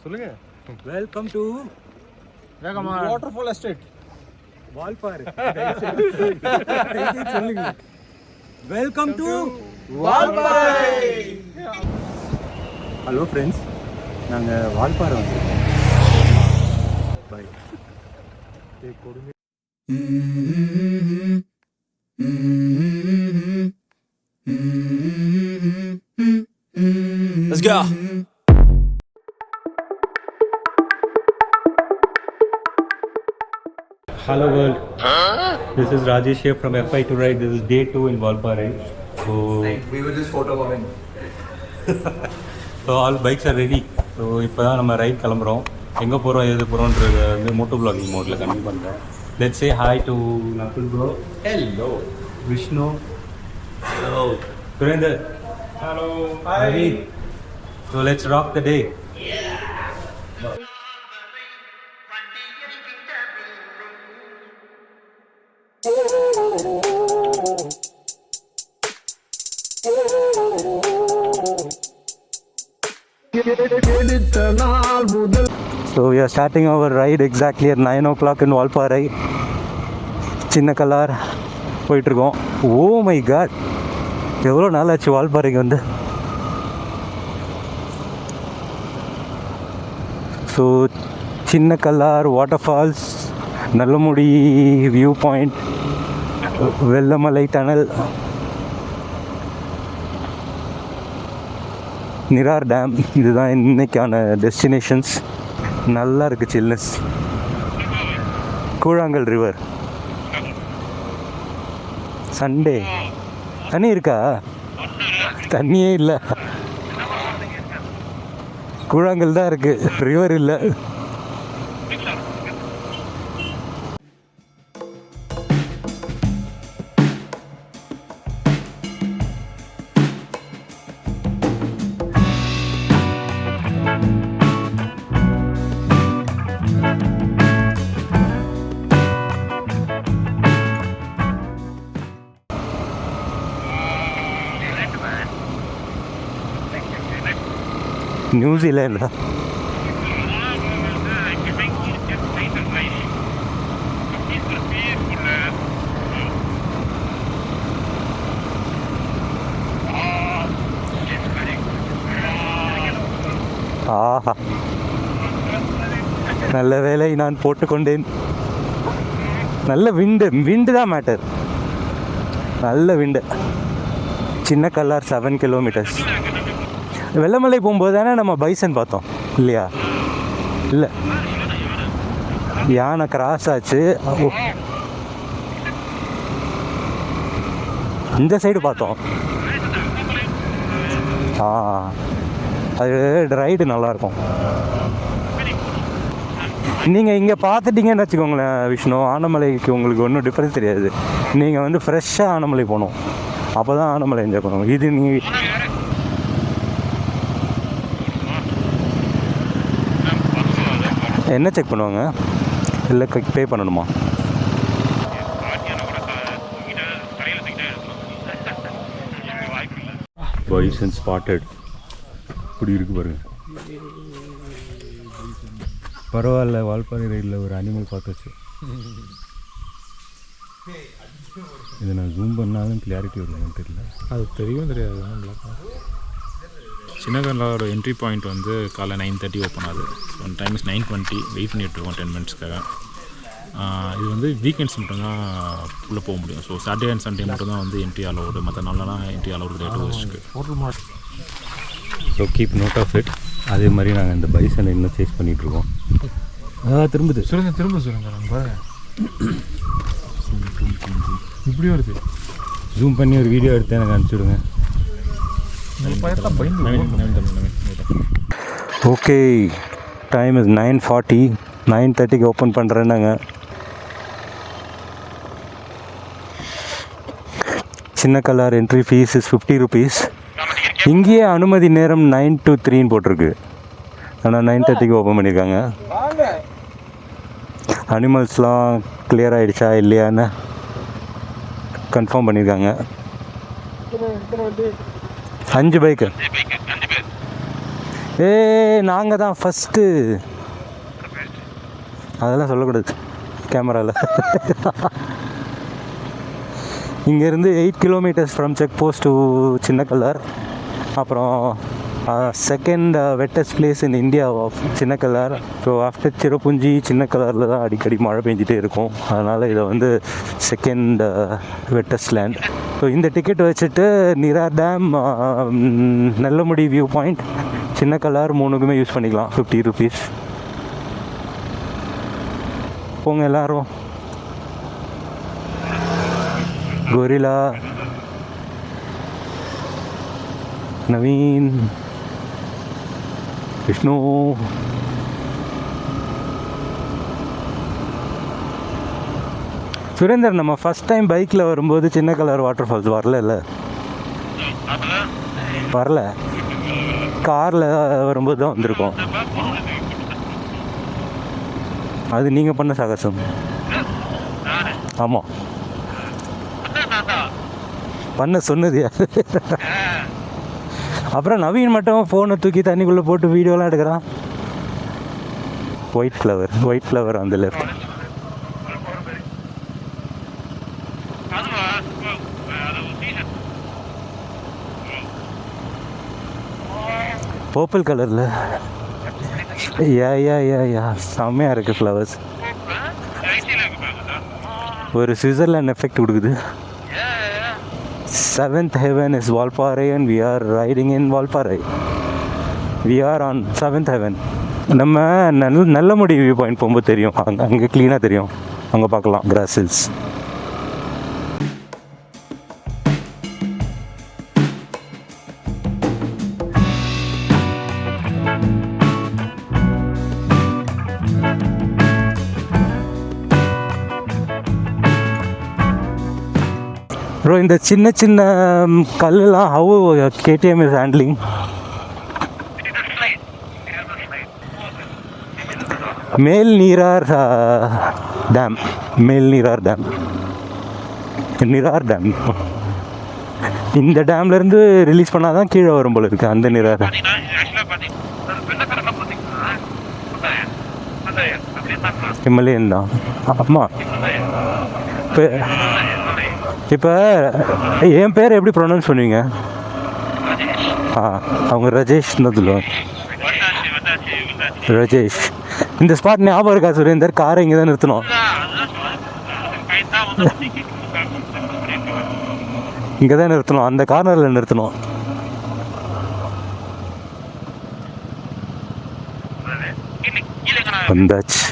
சொல்லுங்க. Welcome to waterfall estate Valparai. சொல்லுங்க. Welcome to Valparai. Hello friends, நாங்கள் வால்பாறை வந்துருக்கோம். பாய். கொடுங்க. Let's go. Hello world. This is Rajesh here from FI to Ride. This is day 2 in Valpara. So we were just photobombing. So all bikes are ready. So இப்போ தான் நம்ம right கிளம்புறோம். எங்கே போகிறோம் எது போகிறோன்றத வந்து மோட்டோ ப்ளாகிங் மோடில் continue பண்ணுறேன். Let's say hi to Nakul bro. Hello. Vishnu. Hello. Surinder. Hello. Hi. So let's rock the day. So we are starting our ride exactly at 9 o'clock in Valparai. சின்ன கல்லார் போயிட்டுருக்கோம். Oh my God, எவ்வளோ நாள் ஆச்சு வால்பாறைக்கு வந்து. So Chinna Kallar waterfalls, Nallamudi view point, Vellamalai tunnel, Nirar dam, இதுதான் இன்னைக்கான destinations. நல்லா இருக்குது சில்னஸ். கூழாங்கல் ரிவர். சண்டே தண்ணி இருக்கா? தண்ணியே இல்லை, கூழாங்கல் தான் இருக்குது, ரிவர் இல்லை. நியூசிலாண்ட் ஆஹா, நல்ல வேலை நான் போட்டுக்கொண்டேன். நல்ல விண்டு தான் மேட்டர். நல்ல விண்டு. சின்ன கல்லார் 7 கிலோமீட்டர்ஸ். வெள்ளமலை போகும்போது தானே நம்ம பைசன் பார்த்தோம் இல்லையா? இல்லை, யானை கிராஸ் ஆச்சு. இந்த சைடு பார்த்தோம். அது ரைடு நல்லாயிருக்கும். நீங்கள் இங்கே பார்த்துட்டிங்கன்னு வச்சுக்கோங்களேன் விஷ்ணு, ஆனமலைக்கு உங்களுக்கு ஒன்றும் டிஃப்ரென்ஸ் தெரியாது. நீங்கள் வந்து ஃப்ரெஷ்ஷாக ஆனமலை போகணும், அப்போ தான் ஆனமலை என்ஜாய் பண்ணணும். இது நீ என்ன செக் பண்ணுவாங்க? இல்லை பே பண்ணணுமா? Bison spotted. இப்படி இருக்கு பாருங்க. பரவாயில்ல, வால்பாறை ரைடில் ஒரு அனிமல் பார்த்துச்சு. இதை நான் ஜூம் பண்ணாலும் கிளாரிட்டி வருதுன்னு தெரியல. அது தெரியாது. சின்னகல்லாரோட என்ட்ரி பாயிண்ட் வந்து காலை 9:30 ஓப்பன் ஆகுது. One time is 9:20. வெயிட் பண்ணிட்டு இருக்கோம் 10 மினிட்ஸ்க்காக. இது வந்து வீக்கெண்ட்ஸ் மட்டும்தான் உள்ளே போக முடியும். ஸோ சாட்டர்டே அண்ட் சண்டே மட்டும்தான் வந்து என்ட்ரி அலோடு. மற்ற நாளெலாம் என்ட்ரி அலோடு கிடையாது டூரிஸ்ட்டுக்கு. So keep note of it. அதே மாதிரி நாங்கள் இந்த பைசனை இன்னும் சேஸ் பண்ணிகிட்ருக்கோம். திரும்புது. சொல்லுங்கள் நாங்கள் பாருங்கள். இப்படி வருது. ஜூம் பண்ணி ஒரு வீடியோ எடுத்து எனக்கு அனுப்பிச்சுடுங்க. Okay, time is 9:40. 9:30க்கு ஓப்பன் பண்ணுறேன்னாங்க. சின்ன கல்லார் என்ட்ரி ஃபீஸ் இஸ் 50 rupees. இங்கேயே அனுமதி நேரம் 9 to 3 போட்டிருக்கு. ஆனால் 9:30க்கு ஓப்பன் பண்ணியிருக்காங்க. அனிமல்ஸ்லாம் கிளியர் ஆகிடுச்சா இல்லையான்னு கன்ஃபார்ம் பண்ணியிருக்காங்க. 5 பைக்கு நாங்கள் தான் ஃபஸ்ட்டு. அதெல்லாம் சொல்லக்கூடாது கேமராவில். இங்கேருந்து 8 kilometers from check post to Chinna Kallar. அப்புறம் second wettest place in India of Chinna Kallar. So after Cherrapunji சின்ன கல்லாரில் தான் அடிக்கடி மழை பெஞ்சிட்டே இருக்கும். அதனால் இதை வந்து செகண்ட் வெட்டஸ்ட் லேண்ட். ஸோ இந்த டிக்கெட் வச்சுட்டு நிரார் டேம், நல்லமுடி வியூ பாயிண்ட், சின்ன கல்லார் 3க்குமே யூஸ் பண்ணிக்கலாம். 50 rupees. போங்க எல்லாரும். கோரிலா, நவீன், விஷ்ணு, சுரேந்தர், நம்ம ஃபஸ்ட் டைம் பைக்கில் வரும்போது சின்ன கலர் வாட்டர் ஃபால்ஸ் வரல. காரில் வரும்போது தான் வந்திருக்கோம். அது நீங்கள் பண்ண சாகசம். ஆமாம், பண்ண சொன்னது. அப்புறம் நவீன் மட்டும் ஃபோனை தூக்கி தண்ணிக்குள்ளே போட்டு வீடியோலாம் எடுக்கிறான். ஒயிட் ஃப்ளவர் அந்த லெஃப்ட். பர்பிள் கலரில். யா செம்மையாக இருக்குது ஃப்ளவர்ஸ். ஒரு சுவிட்சர்லாண்ட் எஃபெக்ட் கொடுக்குது. 7th heaven is Valparai and we are riding in Valparai. We are on 7th heaven. நம்ம நல்லமுடி வியூ பாயிண்ட் போகும்போது தெரியும், அங்கே க்ளீனாக தெரியும். அங்கே பார்க்கலாம் கிராஸ் ஹில்ஸ். ப்ரோ, இந்த சின்ன சின்ன கல்லெலாம் ஹவு KTM இஸ் ஹேண்ட்லிங்? மேல் நீரார் டேம். இந்த டேம்லேருந்து ரிலீஸ் பண்ணால் தான் கீழே வரும் போல இருக்குது அந்த நீரார். ஹிமாலயன் தான். ஆமாம். இப்போ என் பேர் எப்படி ப்ரொனவுன்ஸ் பண்ணுவீங்க? அவங்க ரஜேஷ்னதுல. ரஜேஷ். இந்த ஸ்பாட் ஞாபகம் இருக்கா சுரேந்தர்? காரை இங்கே தான் நிறுத்தணும். இங்கே தான் நிறுத்தணும், அந்த கார்னரில் நிறுத்தணும். வந்தாச்சு.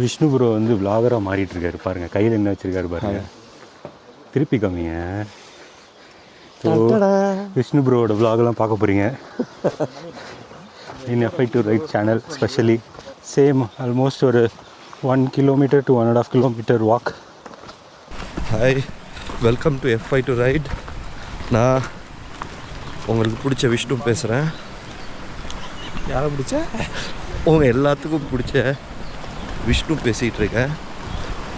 விஷ்ணு ப்ரோ வந்து விளாகராக மாறிட்டுருக்காரு பாருங்கள். கையில் என்ன வச்சுருக்காரு பாருங்கள். திருப்பி காமிங்க. ஸோ விஷ்ணு ப்ரோவோட விளாகெல்லாம் பார்க்க போகிறீங்க இன் F5 right channel. Specially same almost ஒரு 1 kilometer to 1.5 kilometer walk. Hi, welcome to F5 right. நான் உங்களுக்கு பிடிச்ச விஷ்ணு பேசுகிறேன். யாரை பிடிச்ச? உங்கள் எல்லாத்துக்கும் பிடிச்ச விஷ்ணு பேசிகிட்டு இருக்கேன்.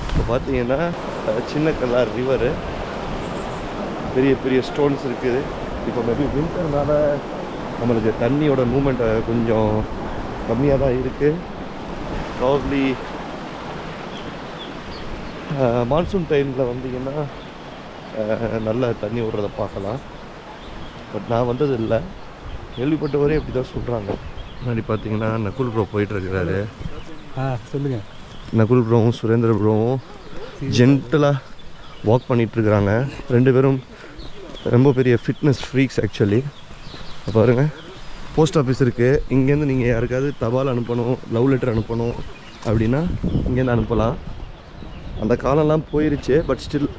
இப்போ பார்த்தீங்கன்னா சின்ன கல்லார் ரிவரு, பெரிய பெரிய ஸ்டோன்ஸ் இருக்குது. இப்போ மேபி வின்டர்னால நம்மளுக்கு தண்ணியோட மூமெண்ட்டை கொஞ்சம் கம்மியாக தான் இருக்குது. ப்ராபப்ளி மான்சூன் டைமில் வந்தீங்கன்னா நல்ல தண்ணி விடுறத பார்க்கலாம். பட் நான் வந்தது இல்லை, கேள்விப்பட்டவரே இப்படி தான் சொல்கிறாங்க. முன்னாடி பார்த்தீங்கன்னா நகுல் ப்ரோ போயிட்டுருக்கிறாரு. சொல்லுங்கள். நகுல் ப்ரோவும் சுரேந்திர ப்ரோவும் ஜென்டலாக வாக் பண்ணிகிட்ருக்குறாங்க. ரெண்டு பேரும் ரொம்ப பெரிய ஃபிட்னஸ் ஃப்ரீக்ஸ் ஆக்சுவலி. பாருங்கள், போஸ்ட் ஆஃபீஸ் இருக்குது. இங்கேருந்து நீங்கள் யாருக்காவது தபால் அனுப்பணும், லவ் லெட்டர் அனுப்பணும் அப்படின்னா இங்கேருந்து அனுப்பலாம். அந்த காலம்லாம் போயிருச்சு. பட் ஸ்டில்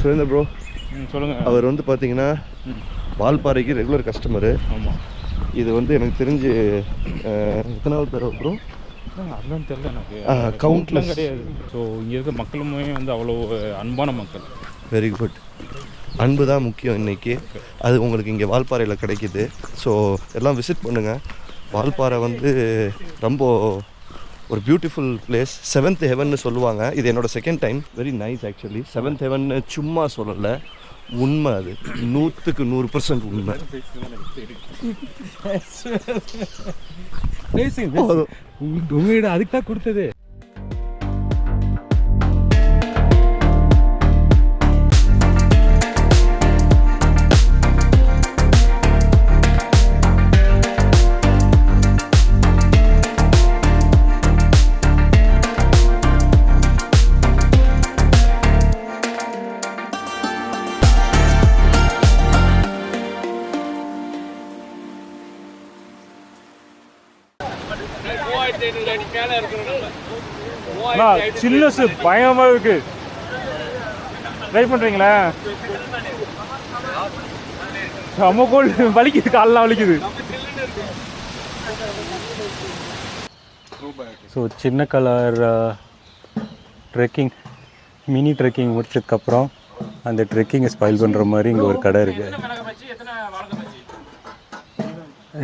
சுரேந்தர் ப்ரோ சொல்லுங்கள். அவர் வந்து பார்த்தீங்கன்னா வால்பாறைக்கு ரெகுலர் கஸ்டமரு. ஆமாம். இது வந்து எனக்கு தெரிஞ்சு எத்தனாவது தடவை ப்ரோ? அதெல்லாம் தெரியல எனக்கு. கவுண்ட்லாம் கிடையாது. ஸோ இங்கே இருக்க மக்களுமே வந்து அவ்வளோ அன்பான மக்கள். Very good. அன்பு தான் முக்கியம் இன்றைக்கி. அது உங்களுக்கு இங்கே வால்பாறையில் கிடைக்கிது. ஸோ எல்லாம் விசிட் பண்ணுங்கள். வால்பாறை வந்து ரொம்ப ஒரு பியூட்டிஃபுல் பிளேஸ். 7th ஹெவன்னு சொல்லுவாங்க. இது என்னோடய second time. Very nice actually. 7th ஹெவன்னு சும்மா சொல்லலை, உண்மை. அது 100% உண்மை. உங்ககிட்ட அதுக்கு தான் கொடுத்தது. சில்னஸ் பயமாக இருக்கு. ட்ரை பண்ணுறீங்களா? செம்ம கோல். வலிக்குது, காலெலாம் வலிக்குது. ஸோ சின்ன கலர் ட்ரெக்கிங், மினி ட்ரெக்கிங் முடிச்சதுக்கப்புறம் அந்த ட்ரெக்கிங்கை ஸ்பாயில் பண்ணுற மாதிரி இங்கே ஒரு கடை இருக்குது.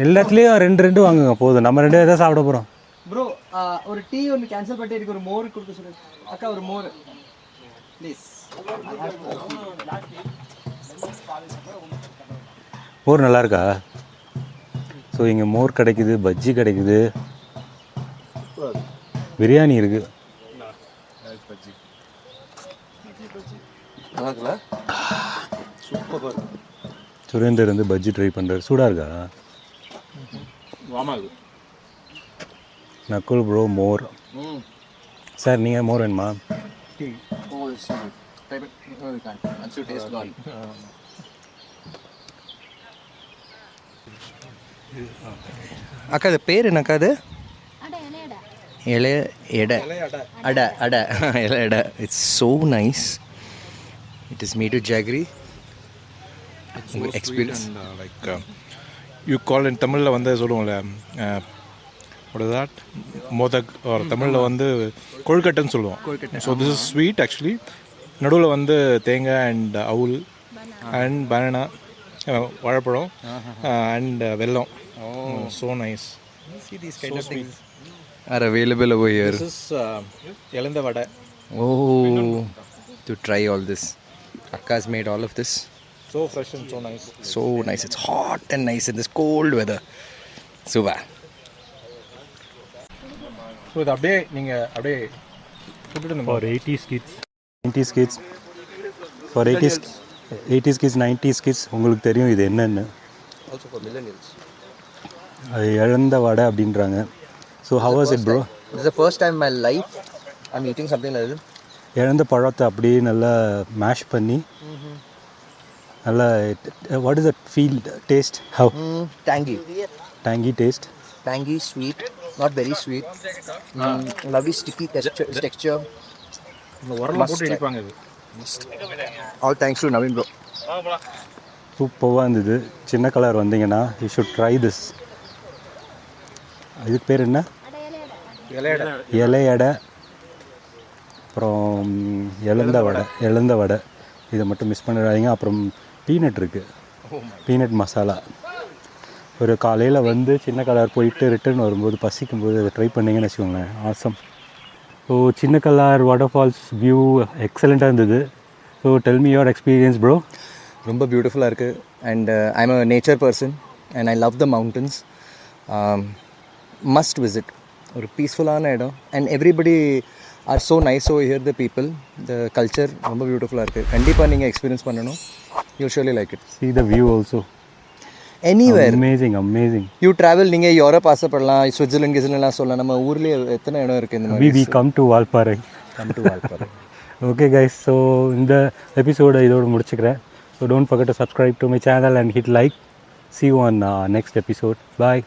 எல்லாத்துலேயும் 2 வாங்குங்க போதும். நம்ம 2 தான் சாப்பிட போகிறோம். ப்ரோ ஒரு டீ ஒன்று கேன்சல் பண்ணிட்டு எனக்கு ஒரு மோர் கொடுக்க சொல்லுங்க. அக்கா ஒரு மோர் ப்ளீஸ். மோர் நல்லா இருக்கா? ஸோ இங்கே மோர் கிடைக்குது, பஜ்ஜி கிடைக்குது, பிரியாணி இருக்குது. சுரேந்தர் வந்து பஜ்ஜி ட்ரை பண்ணுறாரு. சூடாக இருக்கா? ஆமாம். நக்குல் ப்ரோ மோர். சார் நீங்கள் மோர் வேணுமா? அக்கா இது பேர் என்னக்கா? அது இலைய எடை அடை அடை இலை எடை. It's so nice. It is me to jaggery. Experience like you call in தமிழில் வந்து சொல்லுவோம்ல மோதக் ஒரு தமிழில் வந்து கொழுக்கட்டைன்னு சொல்லுவோம். So this is sweet actually. நடுவில் வந்து தேங்காய் அண்ட் அவுல் அண்ட் பனானா, வாழைப்பழம் அண்ட் வெல்லம். So nice. See these kind of things are available over here. This is elantha vadai. Oh, to try all this. Akka's made all of this. So fresh and so nice. So nice. It's hot and nice in this cold weather. Super. So இது அப்படியே நீங்கள் அப்படியே போட்டுட்டு for 80s kids, 90s kids, for 80s kids, 90s kids உங்களுக்கு தெரியும் இது என்னென்னு. Also for millennials. அது இழந்த வடை அப்படின்றாங்க. So how was it bro? This is the first time in my life I'm eating something like this. இழந்த பழத்தை அப்படியே நல்லா மேஷ் பண்ணி நல்லா what is that feel, taste, how? Tangy taste. Tangy, sweet, not very sweet. Lovely sticky texture. உரலாம் போட்டு இடிப்பாங்க இது. All thanks to Naveen bro. சூப்பராக இருந்தது. சின்ன கலர் வந்தீங்கன்னா யூ ஷுட் ட்ரை திஸ். இதுக்கு பேர் என்ன? இலை அடை, அப்புறம் இழந்த வடை. இதை மட்டும் மிஸ் பண்ணிடாதீங்க. அப்புறம் பீனட் இருக்குது, பீனட் மசாலா. ஒரு காலையில் வந்து சின்ன கலர் போயிட்டு ரிட்டர்ன் வரும்போது பசிக்கும்போது அதை ட்ரை பண்ணிங்கன்னு வச்சுக்கோங்களேன். ஆசம். ஸோ சின்ன கலர் வாட்டர் ஃபால்ஸ் வியூ எக்ஸலண்ட்டாக இருந்தது. So tell me your experience bro. ரொம்ப பியூட்டிஃபுல்லாக இருக்குது. And I'm a nature person and I love the mountains. Must visit. ஒரு பீஸ்ஃபுல்லான இடம். And everybody are so nice over here. The people, the culture ரொம்ப பியூட்டிஃபுல்லாக இருக்குது. கண்டிப்பாக நீங்கள் எக்ஸ்பீரியன்ஸ் பண்ணணும். You surely like it. See the view also. Anywhere. Amazing. You travel, நீங்கள் Europe ஆசைப்படலாம், Switzerland கிஸ்லாண்ட்லாம் சொல்லலாம். நம்ம ஊர்லேயே எத்தனை இடம் இருக்குது இந்த மாதிரி. We come to Valparai. Okay guys, so இந்த எபிசோடை இதோடு முடிச்சுக்கிறேன். So don't forget to subscribe to my channel and hit like. See you on next episode. Bye.